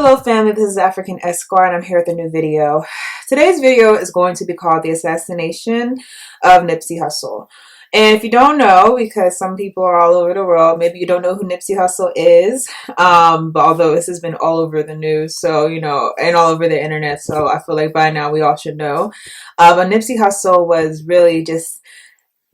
Hello family, this is African Esquire and I'm here with a new video. Today's video is going to be called The Assassination of Nipsy Hussle. And if you don't know, because some people are all over the world, maybe you don't know who Nipsey Hussle is, but although this has been all over the news, so, and all over the internet, so I feel like by now we all should know. But Nipsey Hussle was really just,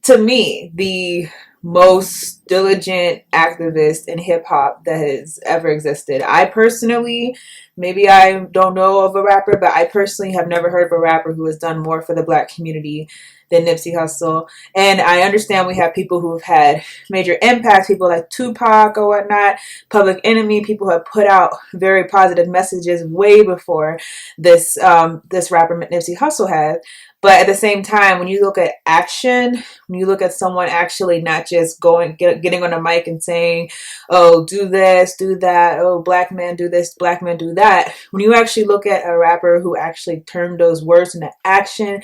to me, the most diligent activist in hip hop that has ever existed. I personally, maybe I don't know of a rapper, but I personally have never heard of a rapper who has done more for the black community than Nipsey Hussle. And I understand we have people who have had major impacts, people like Tupac or whatnot, Public Enemy, people who have put out very positive messages way before this rapper Nipsey Hussle has. But at the same time, when you look at action, when you look at someone actually not just getting on a mic and saying, oh, do this, do that, oh, black man do this, black man do that. When you actually look at a rapper who actually turned those words into action,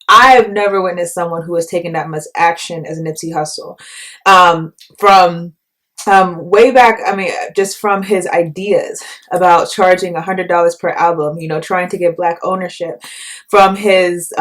I have never witnessed someone who has taken that much action as Nipsey Hussle. From way back, just from his ideas about charging $100 per album, trying to get black ownership, from his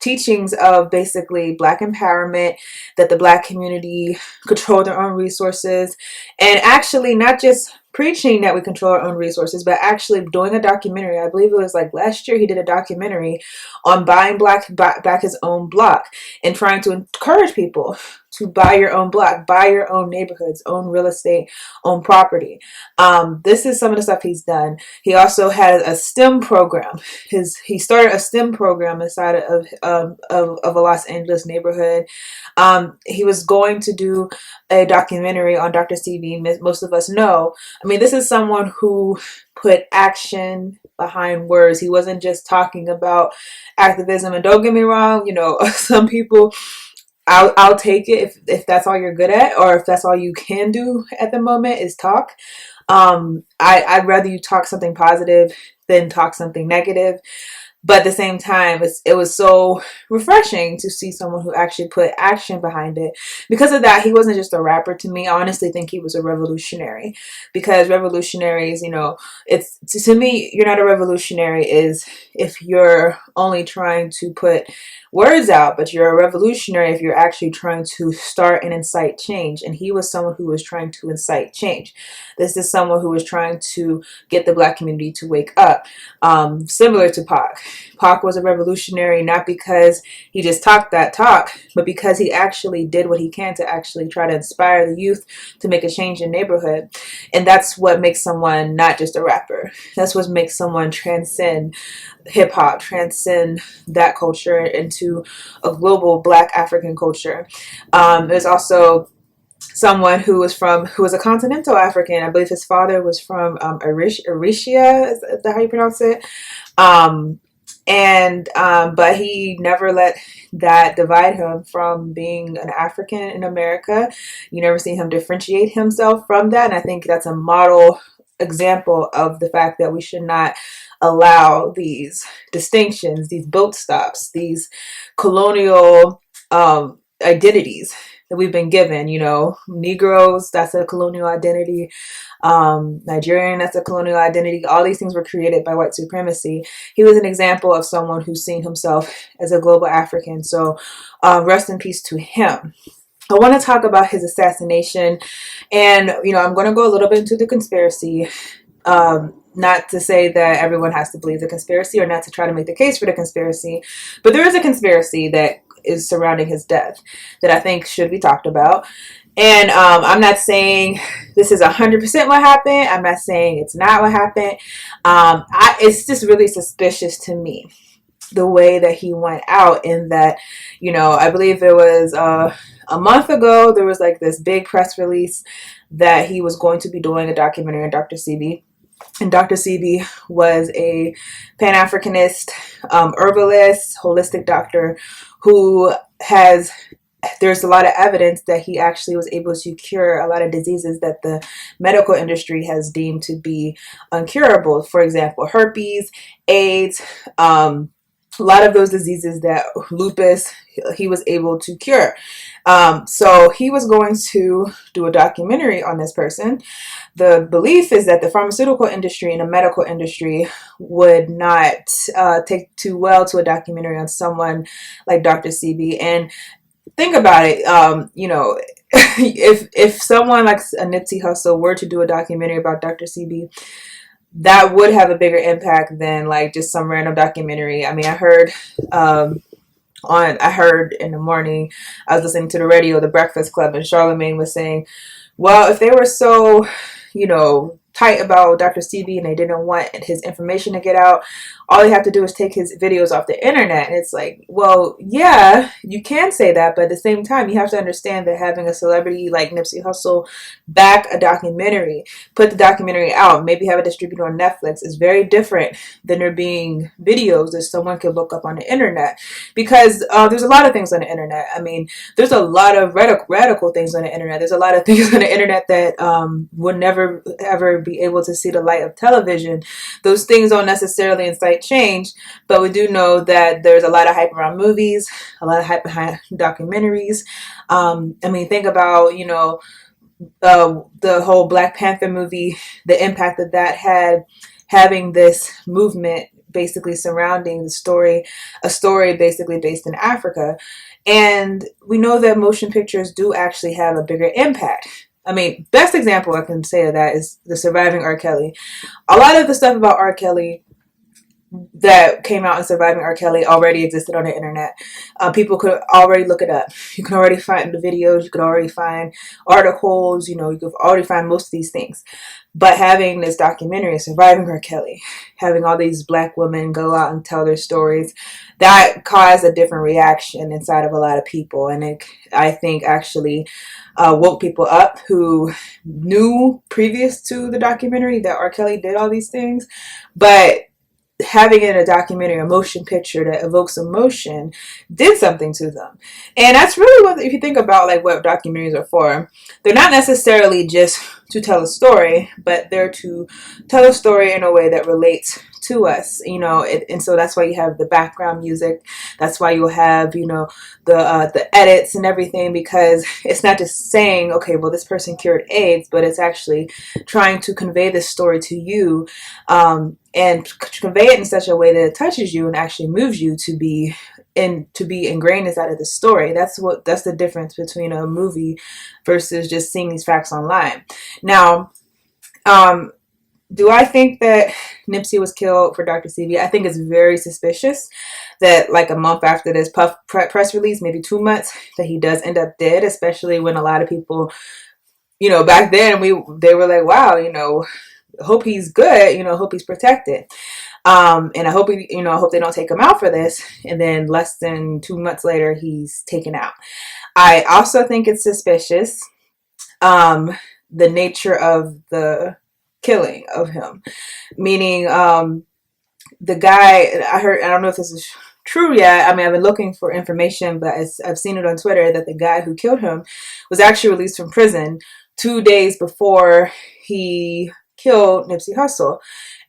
teachings of basically black empowerment, that the black community control their own resources, and actually not just preaching that we control our own resources, but actually doing a documentary. I believe it was like last year he did a documentary on buying back his own block and trying to encourage people to buy your own block, buy your own neighborhoods, own real estate, own property. This is some of the stuff he's done. He also had a STEM program. He started a STEM program inside of a Los Angeles neighborhood. He was going to do a documentary on Dr. CB. Most of us know. This is someone who put action behind words. He wasn't just talking about activism. And don't get me wrong, some people, I'll take it if that's all you're good at, or if that's all you can do at the moment is talk. I'd rather you talk something positive than talk something negative. But at the same time, it was so refreshing to see someone who actually put action behind it. Because of that, he wasn't just a rapper to me. I honestly think he was a revolutionary. Because revolutionaries, it's, to me, you're not a revolutionary is if you're only trying to put words out, but you're a revolutionary if you're actually trying to start and incite change. And he was someone who was trying to incite change. This is someone who was trying to get the black community to wake up. Similar to Pac. Pac was a revolutionary not because he just talked that talk, but because he actually did what he can to actually try to inspire the youth to make a change in neighborhood. And that's what makes someone not just a rapper. That's what makes someone transcend hip hop, transcend that culture into a global black African culture. There's also someone who was a continental African. I believe his father was from Eritrea, is that how you pronounce it? But he never let that divide him from being an African in America. You never see him differentiate himself from that. And I think that's a model example of the fact that we should not allow these distinctions, these built stops, these colonial identities that we've been given. Negroes, that's a colonial identity. Nigerian, that's a colonial identity. All these things were created by white supremacy. He was an example of someone who's seen himself as a global African. So rest in peace to him. I want to talk about his assassination, and I'm going to go a little bit into the conspiracy. Not to say that everyone has to believe the conspiracy, or not to try to make the case for the conspiracy, but there is a conspiracy that is surrounding his death that I think should be talked about. And I'm not saying this is 100% what happened. I'm not saying it's not what happened. It's just really suspicious to me, the way that he went out, in that, I believe it was a month ago, there was like this big press release that he was going to be doing a documentary on Dr. CB. And Dr. CB was a Pan-Africanist, herbalist, holistic doctor who there's a lot of evidence that he actually was able to cure a lot of diseases that the medical industry has deemed to be uncurable. For example, herpes, AIDS, a lot of those diseases, that lupus, he was able to cure. So he was going to do a documentary on this person. the belief is that the pharmaceutical industry and the medical industry would not take too well to a documentary on someone like Dr. CB. And think about it, you know, if someone like a Nipsey Hussle were to do a documentary about Dr. CB, that would have a bigger impact than like just some random documentary. I mean, I heard in the morning, I was listening to the radio, The Breakfast Club, and Charlemagne was saying, well, if they were so, you know, tight about Dr. CB and they didn't want his information to get out, all they have to do is take his videos off the internet. And it's like, well, yeah, you can say that, but at the same time, you have to understand that having a celebrity like Nipsey Hussle back a documentary, put the documentary out, maybe have it distributed on Netflix, is very different than there being videos that someone could look up on the internet. Because there's a lot of things on the internet. I mean, there's a lot of radical things on the internet. There's a lot of things on the internet that would never ever be able to see the light of television. Those things don't necessarily incite change, but we do know that there's a lot of hype around movies, a lot of hype behind documentaries. I mean, think about, you know, the whole Black Panther movie, the impact that that had, having this movement basically surrounding the story, a story basically based in Africa. And we know that motion pictures do actually have a bigger impact. I mean, best example I can say of that is the Surviving R. Kelly. A lot of the stuff about R. Kelly that came out in Surviving R. Kelly already existed on the internet. People could already look it up. You can already find the videos. You could already find articles. You know, you could already find most of these things. But having this documentary, Surviving R. Kelly, having all these Black women go out and tell their stories, that caused a different reaction inside of a lot of people. And it, I think, actually woke people up who knew previous to the documentary that R. Kelly did all these things. But having it in a documentary, a motion picture that evokes emotion, did something to them. And that's really what, if you think about like what documentaries are for, they're not necessarily just to tell a story, but they're to tell a story in a way that relates to us, you know. And so that's why you have the background music. That's why you'll have, you know, the edits and everything, because it's not just saying, okay, well, this person cured AIDS, but it's actually trying to convey this story to you, and convey it in such a way that it touches you and actually moves you to be ingrained inside of the story. That's the difference between a movie versus just seeing these facts online. Now, do I think that Nipsey was killed for Dr. CB? I think it's very suspicious that like a month after this press release, maybe 2 months, that he does end up dead, especially when a lot of people, you know, back then they were like, wow, you know, hope he's good, you know, hope he's protected. And I hope I hope they don't take him out for this. And then less than 2 months later, he's taken out. I also think it's suspicious, the nature of the killing of him, meaning the guy, I don't know if this is true yet. I mean, I've been looking for information, but I've seen it on Twitter that the guy who killed him was actually released from prison 2 days before he killed Nipsey Hussle.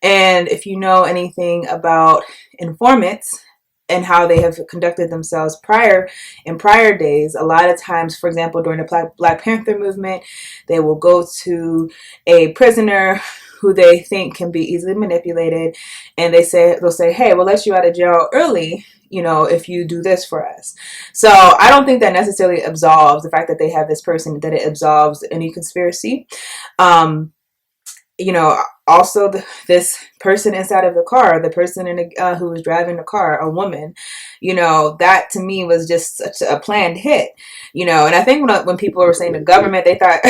And if you know anything about informants and how they have conducted themselves in prior days, a lot of times, for example, during the Black Panther movement, they will go to a prisoner who they think can be easily manipulated, and they'll say, hey, we'll let you out of jail early, you know, if you do this for us. So I don't think that necessarily absolves the fact that they have this person, that it absolves any conspiracy. You know, also this person inside of the car, the person who was driving the car, a woman, you know, that to me was just such a planned hit, you know. And I think when people were saying the government, they thought,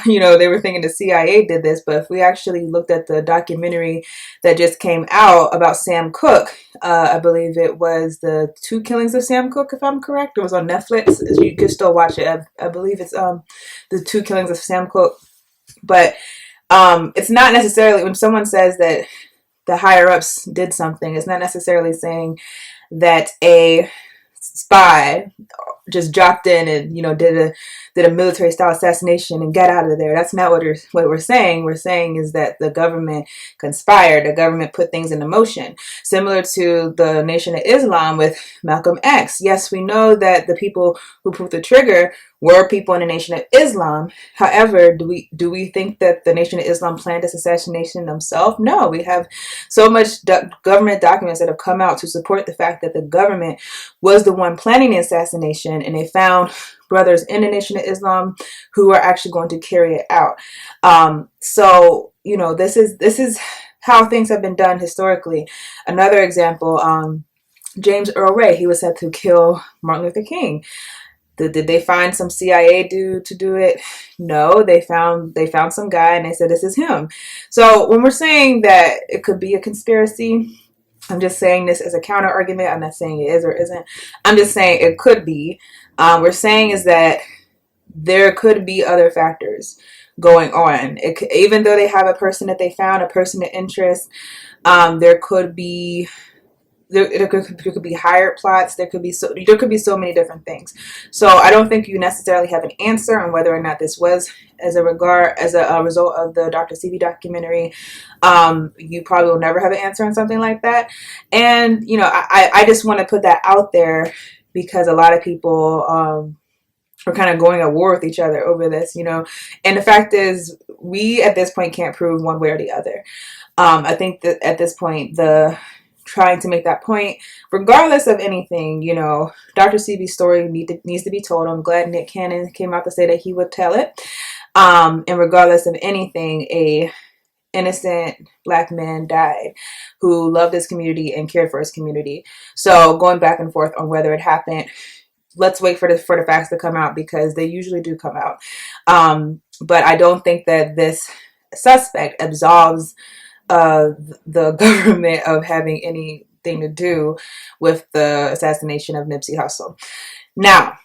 you know, they were thinking the CIA did this. But if we actually looked at the documentary that just came out about Sam Cooke, I believe it was The Two Killings of Sam Cooke, if I'm correct. It was on Netflix. You can still watch it. I believe it's The Two Killings of Sam Cooke. But it's not necessarily, when someone says that the higher ups did something, it's not necessarily saying that a spy just dropped in and, you know, did a military style assassination and got out of there. That's not what we're saying. We're saying is that the government conspired, the government put things into motion, similar to the Nation of Islam with Malcolm X. Yes, we know that the people who pulled the trigger were people in the Nation of Islam. However, do we think that the Nation of Islam planned this assassination themselves? No, we have so much government documents that have come out to support the fact that the government was the one planning the assassination, and they found brothers in the Nation of Islam who are actually going to carry it out. So you know, this is how things have been done historically. Another example, James Earl Ray, he was said to kill Martin Luther King. Did they find some CIA dude to do it? No, they found some guy and they said this is him. So when we're saying that it could be a conspiracy, I'm just saying this as a counter argument. I'm not saying it is or isn't. I'm just saying it could be. We're saying is that there could be other factors going on. Even though they have a person that they found, a person of interest, there could be there could be hired plots. There could be so many different things. So I don't think you necessarily have an answer on whether or not this was as a result of the Dr. Sebi documentary. You probably will never have an answer on something like that. And you know, I just want to put that out there because a lot of people are kind of going at war with each other over this, you know. And the fact is, we at this point can't prove one way or the other. I think that at this point, trying to make that point, regardless of anything, you know, Dr. Sebi's story needs to be told. I'm glad Nick Cannon came out to say that he would tell it. And regardless of anything, a innocent Black man died who loved his community and cared for his community. So going back and forth on whether it happened, let's wait for the facts to come out, because they usually do come out. But I don't think that this suspect absolves the government of having anything to do with the assassination of Nipsey Hussle. Now,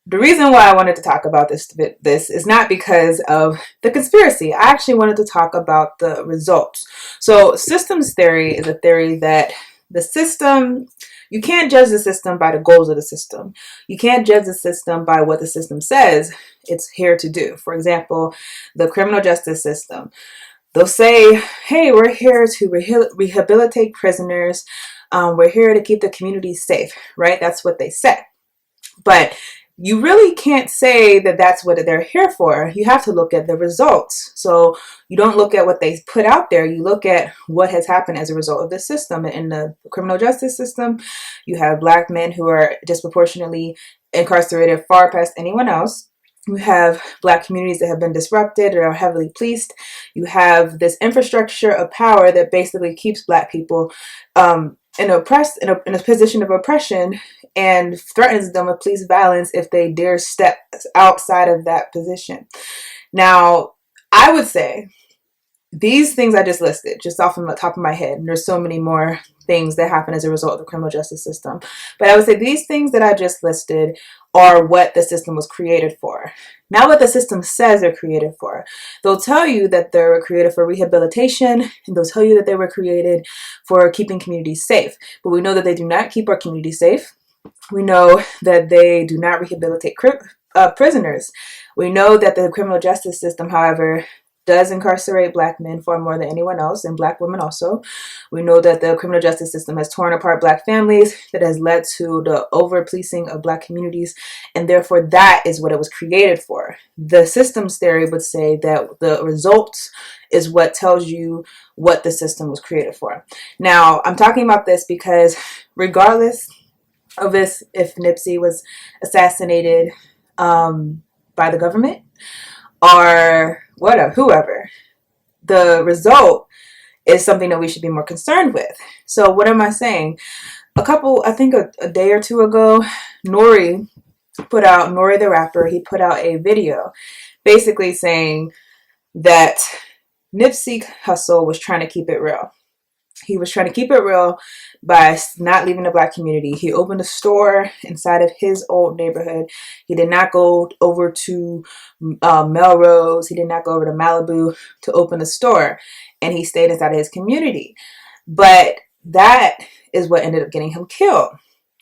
the reason why I wanted to talk about this is not because of the conspiracy. I actually wanted to talk about the results. So systems theory is a theory that the system, you can't judge the system by the goals of the system. You can't judge the system by what the system says it's here to do. For example, the criminal justice system. They'll say, hey, we're here to rehabilitate prisoners. We're here to keep the community safe, right? That's what they say. But you really can't say that that's what they're here for. You have to look at the results. So you don't look at what they put out there. You look at what has happened as a result of the system. In the criminal justice system, you have Black men who are disproportionately incarcerated far past anyone else. You have Black communities that have been disrupted or are heavily policed. You have this infrastructure of power that basically keeps Black people in a position of oppression and threatens them with police violence if they dare step outside of that position. Now, I would say these things I just listed, just off of the top of my head, and there's so many more things that happen as a result of the criminal justice system. But I would say these things that I just listed are what the system was created for. Not what the system says they're created for. They'll tell you that they were created for rehabilitation, and they'll tell you that they were created for keeping communities safe. But we know that they do not keep our communities safe. We know that they do not rehabilitate prisoners. We know that the criminal justice system, however, does incarcerate Black men far more than anyone else, and Black women also. We know that the criminal justice system has torn apart Black families, that has led to the over-policing of Black communities, and therefore that is what it was created for. The systems theory would say that the results is what tells you what the system was created for. Now, I'm talking about this because regardless of this, if Nipsey was assassinated by the government or whoever, the result is something that we should be more concerned with. So what am I saying? I think a day or two ago, Nori the rapper, he put out a video basically saying that Nipsey Hussle was trying to keep it real. He was trying to keep it real by not leaving the Black community. He opened a store inside of his old neighborhood. He did not go over to Melrose. He did not go over to Malibu to open a store. And he stayed inside of his community. But that is what ended up getting him killed.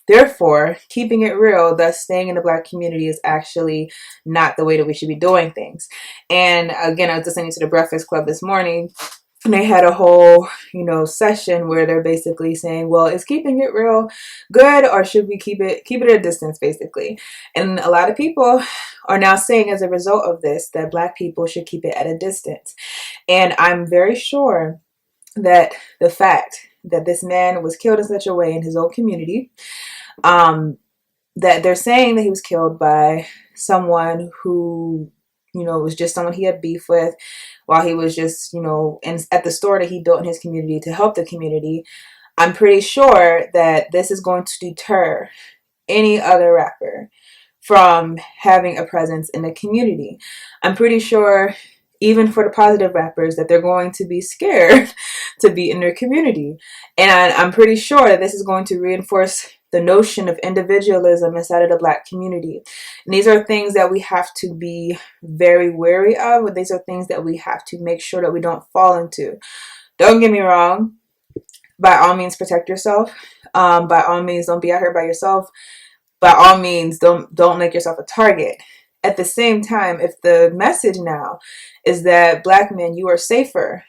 Therefore, keeping it real, thus staying in the Black community, is actually not the way that we should be doing things. And again, I was listening to the Breakfast Club this morning, And they had a whole, session where they're basically saying, well, is keeping it real good, or should we keep it at a distance, basically? And a lot of people are now saying, as a result of this, that Black people should keep it at a distance. And I'm very sure that the fact that this man was killed in such a way in his own community, that they're saying that he was killed by someone who, was just someone he had beef with while he was just, at the store that he built in his community to help the community. I'm pretty sure that this is going to deter any other rapper from having a presence in the community. I'm pretty sure, even for the positive rappers, that they're going to be scared to be in their community. And I'm pretty sure that this is going to reinforce the notion of individualism inside of the Black community. And these are things that we have to be very wary of. These are things that we have to make sure that we don't fall into. Don't get me wrong. By all means, protect yourself. By all means, don't be out here by yourself. By all means, don't make yourself a target. At the same time, if the message now is that Black men, you are safer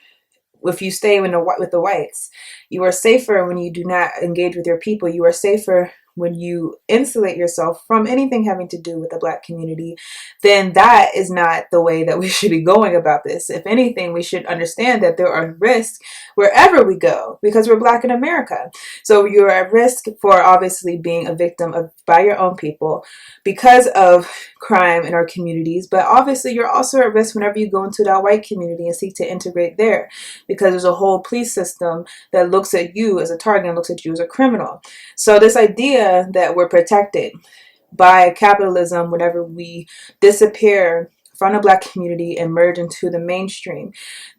if you stay with the whites, you are safer when you do not engage with your people, you are safer when you insulate yourself from anything having to do with the Black community, then that is not the way that we should be going about this. If anything, we should understand that there are risks wherever we go because we're Black in America. So you're at risk for obviously being a victim by your own people because of crime in our communities, but obviously you're also at risk whenever you go into that white community and seek to integrate there, because there's a whole police system that looks at you as a target and looks at you as a criminal. So this idea that we're protected by capitalism whenever we disappear from the Black community and merge into the mainstream,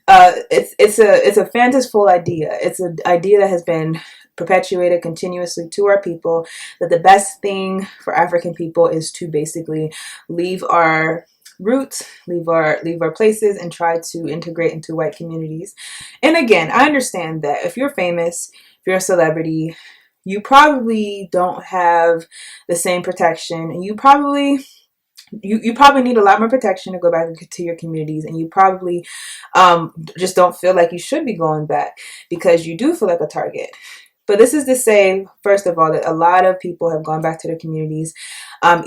it's a fanciful idea. It's an idea that has been perpetuated continuously to our people, that the best thing for African people is to basically leave our roots, leave our places, and try to integrate into white communities. And again, I understand that if you're famous, if you're a celebrity, you probably don't have the same protection, and you probably need a lot more protection to go back to your communities, and you probably just don't feel like you should be going back because you do feel like a target. But this is to say, first of all, that a lot of people have gone back to their communities,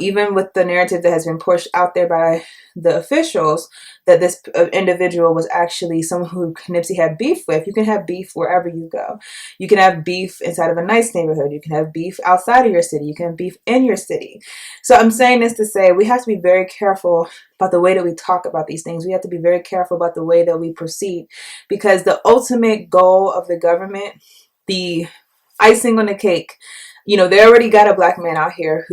even with the narrative that has been pushed out there by the officials that this individual was actually someone who Nipsey had beef with. You can have beef wherever you go. You can have beef inside of a nice neighborhood. You can have beef outside of your city. You can have beef in your city. So I'm saying this to say we have to be very careful about the way that we talk about these things. We have to be very careful about the way that we proceed, because the ultimate goal of the government, the icing on the cake, they already got a Black man out of here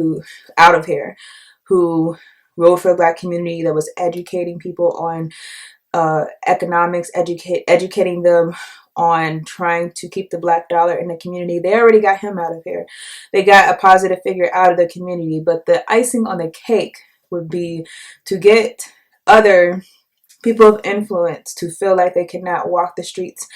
who rode for the Black community, that was educating people on economics, educating them on trying to keep the Black dollar in the community. They already got him out of here. They got a positive figure out of the community. But the icing on the cake would be to get other people of influence to feel like they cannot walk the streets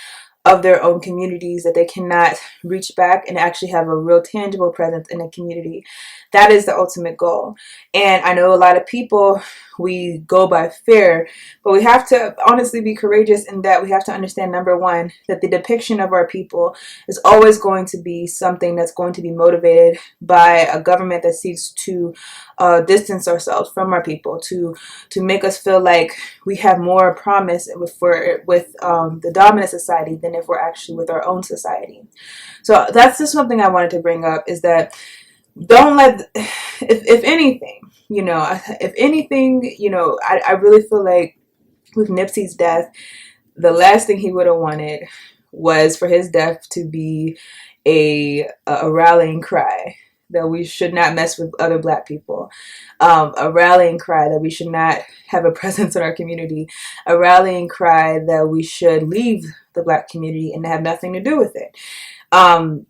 of their own communities, that they cannot reach back and actually have a real tangible presence in a community. That is the ultimate goal. And I know a lot of people, we go by fear, but we have to honestly be courageous in that we have to understand, number one, that the depiction of our people is always going to be something that's going to be motivated by a government that seeks to distance ourselves from our people, to make us feel like we have more promise with the dominant society than if we're actually with our own society. So that's just something I wanted to bring up, is that don't let, if anything, I really feel like with Nipsey's death, the last thing he would have wanted was for his death to be a rallying cry that we should not mess with other Black people, a rallying cry that we should not have a presence in our community, a rallying cry that we should leave the Black community and have nothing to do with it. To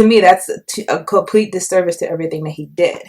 me, that's a complete disservice to everything that he did.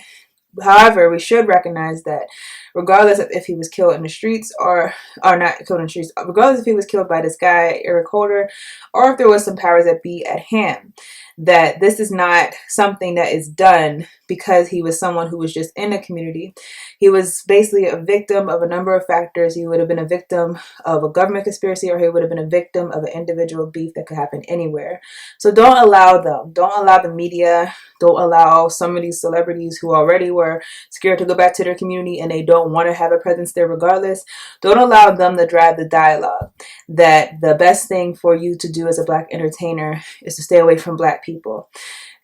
However, we should recognize that regardless of if he was killed in the streets or not killed in the streets, regardless if he was killed by this guy, Eric Holder, or if there was some powers that be at hand. That this is not something that is done because he was someone who was just in the community. He was basically a victim of a number of factors. He would have been a victim of a government conspiracy, or he would have been a victim of an individual beef that could happen anywhere. So don't allow them. Don't allow the media. Don't allow some of these celebrities who already were scared to go back to their community and they don't want to have a presence there regardless. Don't allow them to drive the dialogue that the best thing for you to do as a Black entertainer is to stay away from Black people.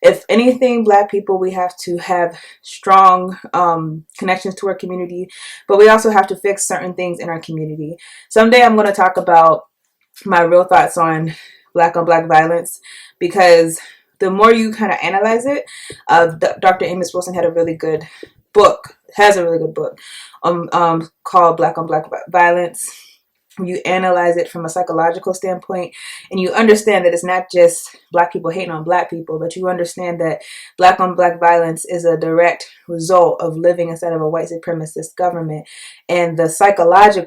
If anything, Black people, we have to have strong connections to our community, but we also have to fix certain things in our community. Someday I'm going to talk about my real thoughts on Black violence, because the more you kind of analyze it, Dr. Amos Wilson had a really good book, called Black on Black violence. You analyze it from a psychological standpoint, and you understand that it's not just Black people hating on Black people, but you understand that Black on Black violence is a direct result of living inside of a white supremacist government, and the psychological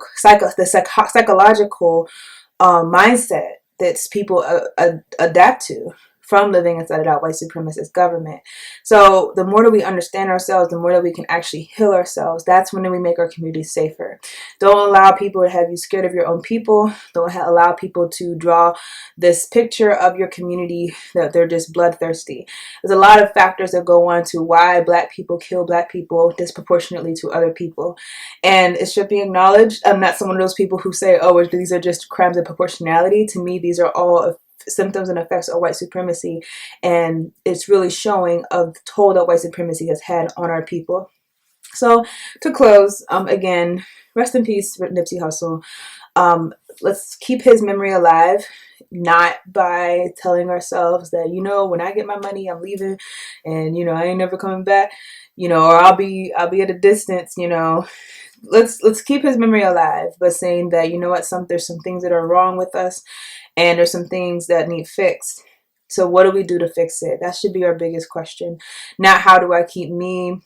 mindset that people adapt to from living inside of that white supremacist government. So the more that we understand ourselves, the more that we can actually heal ourselves. That's when we make our community safer. Don't allow people to have you scared of your own people. Don't allow people to draw this picture of your community that they're just bloodthirsty. There's a lot of factors that go on to why Black people kill Black people disproportionately to other people. And it should be acknowledged. I'm not some of those people who say, oh, these are just crimes of proportionality. To me, these are all symptoms and effects of white supremacy, and it's really showing of the toll that white supremacy has had on our people. So to close, again, rest in peace with Nipsey Hussle. Let's keep his memory alive, not by telling ourselves that, when I get my money, I'm leaving, and I ain't never coming back, or I'll be at a distance. Let's keep his memory alive, but saying that, there's some things that are wrong with us, and there's some things that need fixed. So what do we do to fix it? That should be our biggest question. Not how do I keep me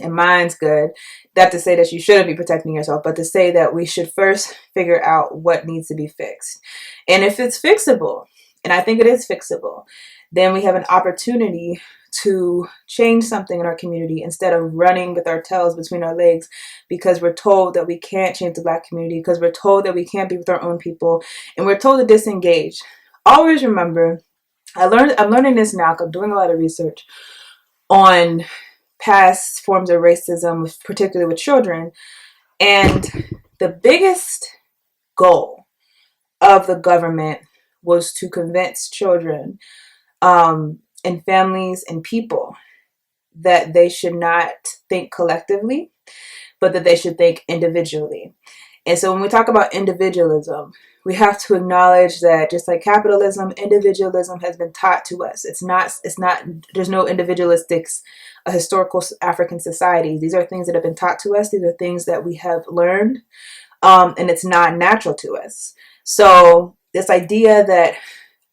and mine's good. Not to say that you shouldn't be protecting yourself, but to say that we should first figure out what needs to be fixed. And if it's fixable, and I think it is fixable, then we have an opportunity to change something in our community instead of running with our tails between our legs because we're told that we can't change the Black community, because we're told that we can't be with our own people, and we're told to disengage. Always remember, I'm learning this now because I'm doing a lot of research on past forms of racism, particularly with children, and the biggest goal of the government was to convince children and families and people that they should not think collectively, but that they should think individually. And so when we talk about individualism, we have to acknowledge that just like capitalism, individualism has been taught to us. It's not, there's no individualistic historical African society. These are things that have been taught to us. These are things that we have learned, and it's not natural to us. So this idea that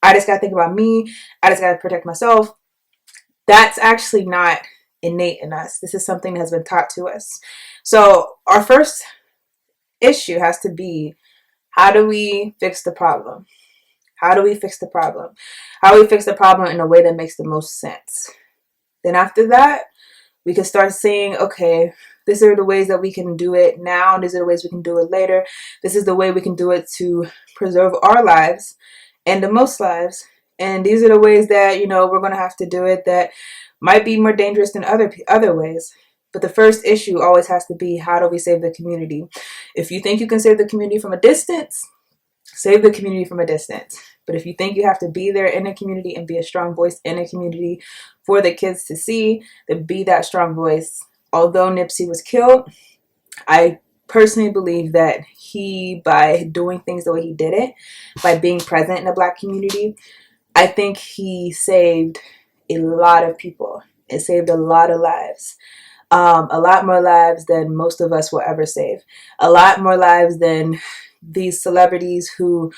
I just got to think about me, I just got to protect myself, that's actually not innate in us. This is something that has been taught to us. So our first issue has to be, how do we fix the problem? How do we fix the problem? How do we fix the problem in a way that makes the most sense? Then after that, we can start saying, okay, these are the ways that we can do it now. These are the ways we can do it later. This is the way we can do it to preserve our lives and the most lives. And these are the ways that, we're going to have to do it that might be more dangerous than other ways. But the first issue always has to be, how do we save the community? If you think you can save the community from a distance, save the community from a distance. But if you think you have to be there in a community and be a strong voice in a community for the kids to see, then be that strong voice. Although Nipsey was killed, I personally believe that he, by doing things the way he did it, by being present in the Black community, I think he saved a lot of people. It saved a lot of lives. A lot more lives than most of us will ever save. A lot more lives than these celebrities who,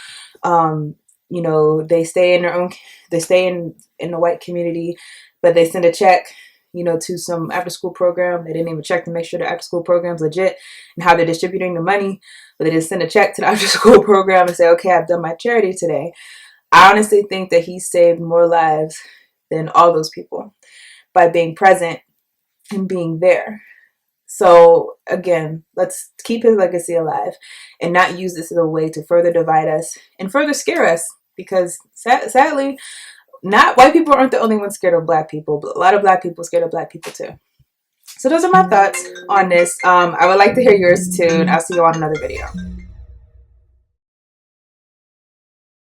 they stay in their own, they stay in the white community, but they send a check, you know, to some after school program. They didn't even check to make sure the after school program's legit and how they're distributing the money, but they just send a check to the after school program and say, okay, I've done my charity today. I honestly think that he saved more lives than all those people by being present and being there. So again, let's keep his legacy alive and not use this as a way to further divide us and further scare us, because sadly, not white people aren't the only ones scared of black people, but a lot of black people are scared of black people too. So those are my thoughts on this. I would like to hear yours too, and I'll see you on another video.